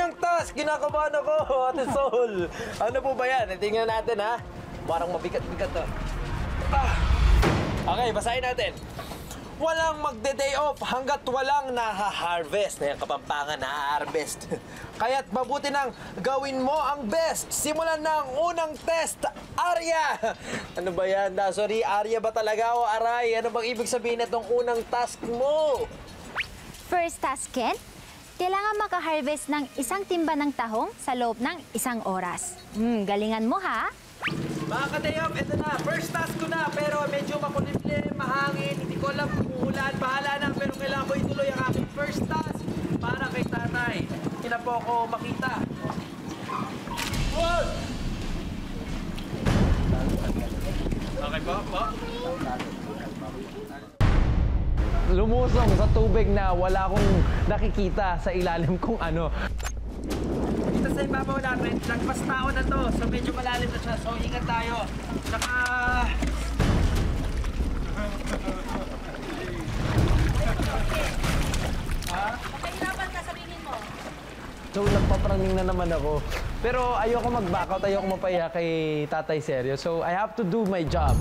unang task! Kinakabahan ako, Ate Sol. Ano po ba yan? Tingnan natin, ha? Parang mabigat-bigat to. Okay, basahin natin. Walang magde-day off hanggat walang naha-harvest. Ayan, Kapampangan, naha-harvest. Kaya't mabuti nang gawin mo ang best. Simulan na ang unang test, Arya! Ano ba yan? Sorry, Arya ba talaga o Aray? Ano bang ibig sabihin na itong unang task mo? First task, Ken, kailangan makaharvest ng isang timba ng tahong sa loob ng 1 oras. Galingan mo, ha? Mga ka-day off, ito na. First task ko na, pero medyo makulimlim, mahangin, hindi ko alam kung uulan, bahala na. Pero kailangan ko ituloy ang aking first task para kay tatay. Hindi na po ako makita. Whoa! Okay po, po. Lumusong sa tubig na wala akong nakikita sa ilalim kung ano. Dito sa ibabaw natin, lagpas tao na to. So medyo malalim na siya. So ingat tayo. Saka... Mahirapan ka, sabihin mo. So nagpapraning na naman ako. Pero ayoko mag-backout, ayoko mapaya kay Tatay Seryo. So I have to do my job.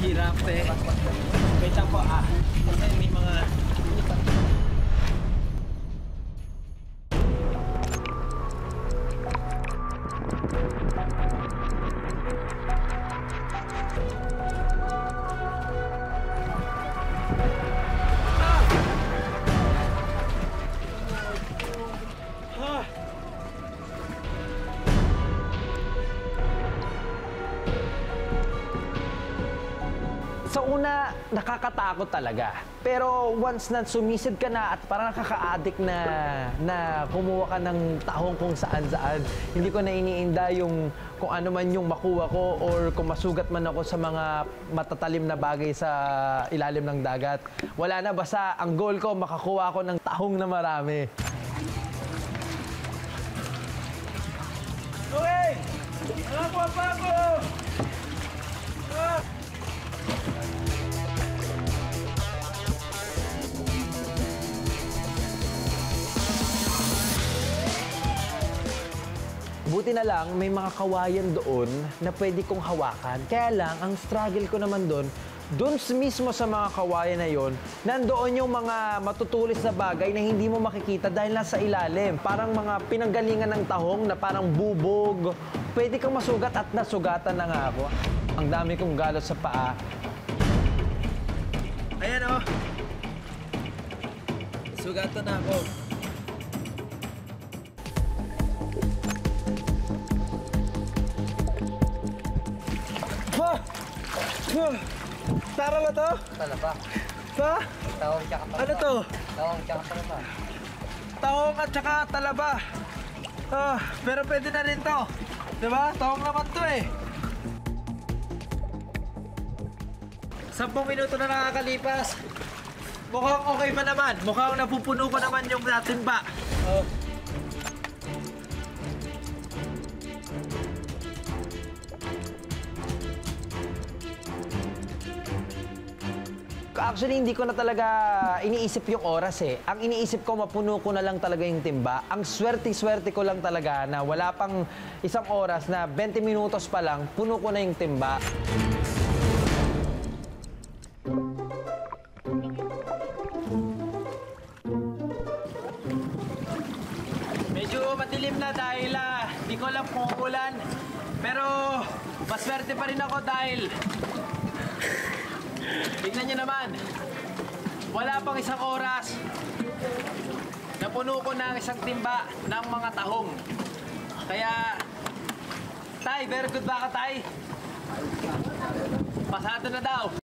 Hirap eh. Wait lang po kasi may mga... Sa una, nakakatakot talaga. Pero once na sumisid ka na at parang nakaka-addict na kumuha ka ng tahong kung saan-saan, hindi ko na iniinda yung kung ano man yung makuha ko or kung masugat man ako sa mga matatalim na bagay sa ilalim ng dagat. Wala na, basta ang goal ko, makakuha ako ng tahong na marami. Okay! Nakakuha pa ako! Buti na lang, may mga kawayan doon na pwede kong hawakan. Kaya lang, ang struggle ko naman doon mismo sa mga kawayan na yon, nandoon yung mga matutulis na bagay na hindi mo makikita dahil nasa ilalim. Parang mga pinanggalingan ng tahong na parang bubog. Pwede kang masugat at nasugatan na nga ako. Ang dami kong galot sa paa. Ayan o. Sugatan na ako. Tara ba to? Talaba. Ha? Tawang tsaka talaba. Ano to? Tawang tsaka talaba. Tahong at saka talaba. Pero pwede na rin to. Diba? Tahong naman to eh. 10 minuto na nakakalipas. Mukhang okay pa naman. Mukhang napupuno ko naman yung timba. Actually, hindi ko na talaga iniisip yung oras eh. Ang iniisip ko, mapuno ko na lang talaga yung timba. Ang swerte-swerte ko lang talaga na wala pang 1 oras na 20 minutos pa lang, puno ko na yung timba. Medyo madilim na dahil hindi ko alam kung ulan. Pero maswerte pa rin ako dahil tingnan nyo naman, wala pang 1 oras, napuno ko ng 1 timba ng mga tahong. Kaya, Tay, very good ba ka, Tay? Pasado na daw.